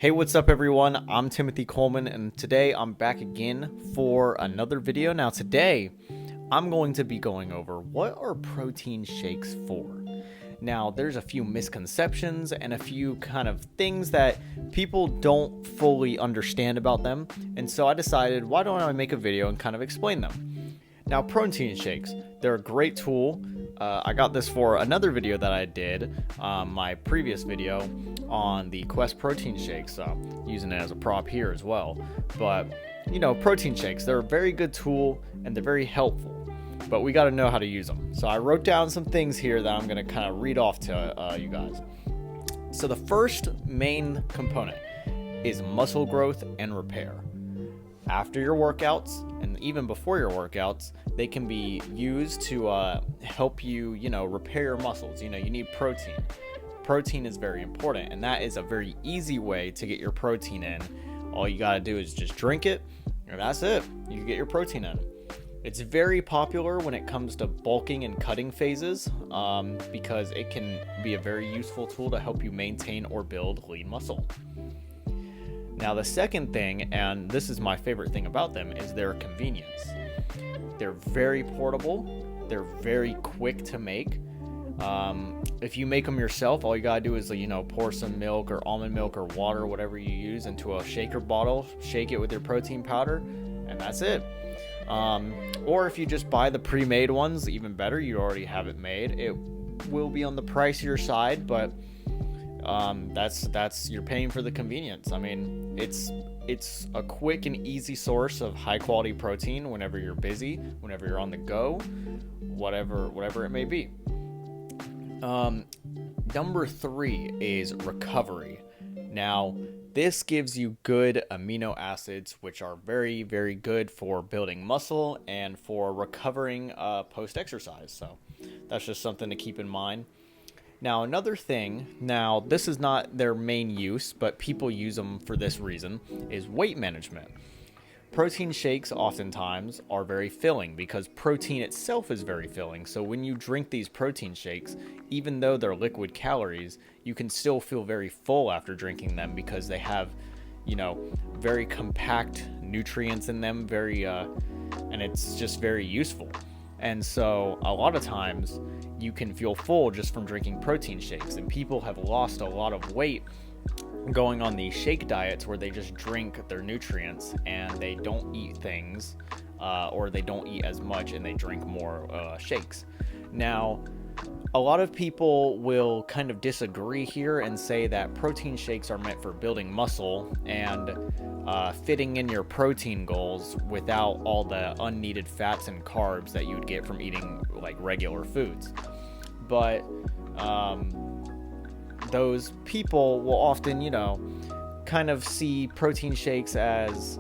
Hey, what's up everyone? I'm Timothy Coleman and today I'm back again for another video. Now today, I'm going to be going over what are protein shakes for. Now, there's a few misconceptions and a few kind of things that people don't fully understand about them, and so I decided, why don't I make a video and kind of explain them. Now, protein shakes, they're a great tool. I got this for another video that I did, my previous video on the Quest protein shakes, using it as a prop here as well. But, you know, protein shakes, they're a very good tool and they're very helpful, but we got to know how to use them. So I wrote down some things here that I'm going to kind of read off to you guys. So the first main component is muscle growth and repair. After your workouts and even before your workouts, they can be used to help you, repair your muscles. You need protein. Protein is very important, and that is a very easy way to get your protein in. All you gotta do is just drink it, and that's it. You can get your protein in. It's very popular when it comes to bulking and cutting phases, because it can be a very useful tool to help you maintain or build lean muscle. Now, the second thing, and this is my favorite thing about them, is their convenience. They're very portable. They're very quick to make. If you make them yourself, all you gotta do is, pour some milk or almond milk or water, whatever you use, into a shaker bottle, shake it with your protein powder, and that's it. Or if you just buy the pre-made ones, even better, you already have it made. It will be on the pricier side, but that's you're paying for the convenience. I mean, it's a quick and easy source of high quality protein whenever you're busy, whenever you're on the go, whatever it may be. Number 3 is recovery. Now, this gives you good amino acids, which are very, very good for building muscle and for recovering post-exercise. So that's just something to keep in mind. Now, another thing, this is not their main use, but people use them for this reason, is weight management. Protein shakes oftentimes are very filling because protein itself is very filling. So when you drink these protein shakes, even though they're liquid calories, you can still feel very full after drinking them because they have, very compact nutrients in them, and it's just very useful. And so a lot of times you can feel full just from drinking protein shakes, and people have lost a lot of weight going on these shake diets where they just drink their nutrients and they don't eat things, or they don't eat as much and they drink more shakes. Now, a lot of people will kind of disagree here and say that protein shakes are meant for building muscle and fitting in your protein goals without all the unneeded fats and carbs that you would get from eating like regular foods. But those people will often, kind of see protein shakes as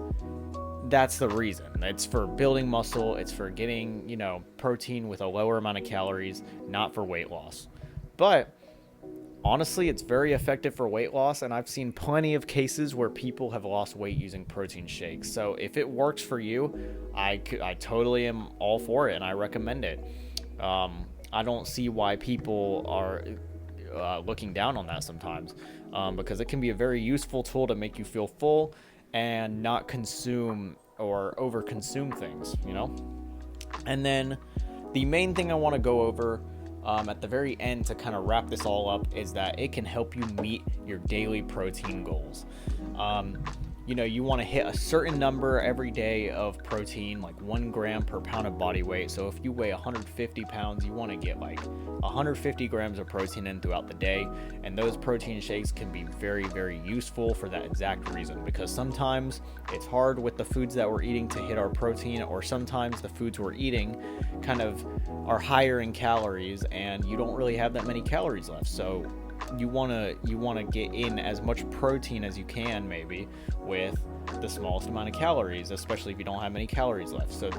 that's the reason. It's for building muscle. It's for getting, protein with a lower amount of calories, not for weight loss. But honestly, it's very effective for weight loss, and I've seen plenty of cases where people have lost weight using protein shakes. So if it works for you, I totally am all for it, and I recommend it. I don't see why people are looking down on that sometimes, because it can be a very useful tool to make you feel full and not consume or over consume things, And then the main thing I want to go over at the very end to kind of wrap this all up is that it can help you meet your daily protein goals. You want to hit a certain number every day of protein, like 1 gram per pound of body weight. So if you weigh 150 pounds, you want to get like 150 grams of protein in throughout the day. And those protein shakes can be very, very useful for that exact reason, because sometimes it's hard with the foods that we're eating to hit our protein, or sometimes the foods we're eating kind of are higher in calories and you don't really have that many calories left. So you want to get in as much protein as you can, maybe with the smallest amount of calories, especially if you don't have many calories left. So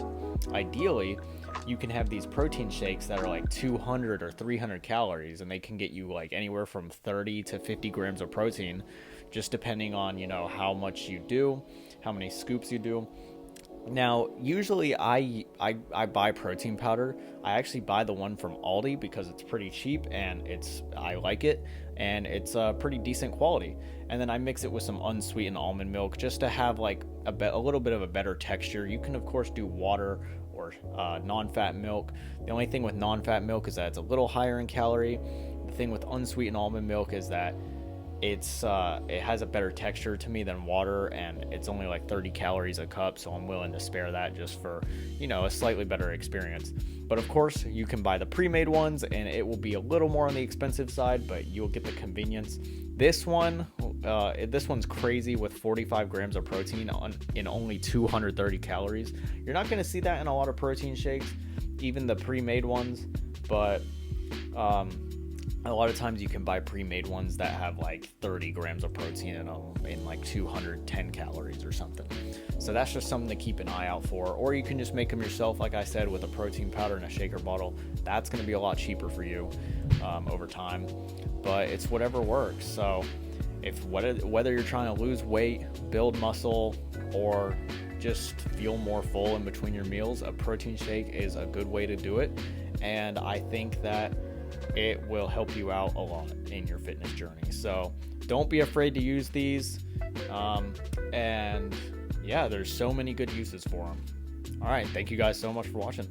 ideally, you can have these protein shakes that are like 200 or 300 calories, and they can get you like anywhere from 30 to 50 grams of protein, just depending on, how much you do, how many scoops you do. Now, usually I buy protein powder. I actually buy the one from Aldi because it's pretty cheap and I like it, and it's pretty decent quality. And then I mix it with some unsweetened almond milk just to have like a little bit of a better texture. You can of course do water or non-fat milk. The only thing with non-fat milk is that it's a little higher in calorie. The thing with unsweetened almond milk is that it has a better texture to me than water, and it's only like 30 calories a cup, so I'm willing to spare that just for, a slightly better experience. But of course, you can buy the pre-made ones, and it will be a little more on the expensive side, but you'll get the convenience. This one's crazy with 45 grams of protein in only 230 calories. You're not going to see that in a lot of protein shakes, even the pre-made ones, but a lot of times you can buy pre-made ones that have like 30 grams of protein in them in like 210 calories or something. So that's just something to keep an eye out for. Or you can just make them yourself, like I said, with a protein powder in a shaker bottle. That's going to be a lot cheaper for you over time, but it's whatever works. So whether you're trying to lose weight, build muscle, or just feel more full in between your meals, a protein shake is a good way to do it. And I think that it will help you out a lot in your fitness journey. So don't be afraid to use these. And yeah, there's so many good uses for them. All right. Thank you guys so much for watching.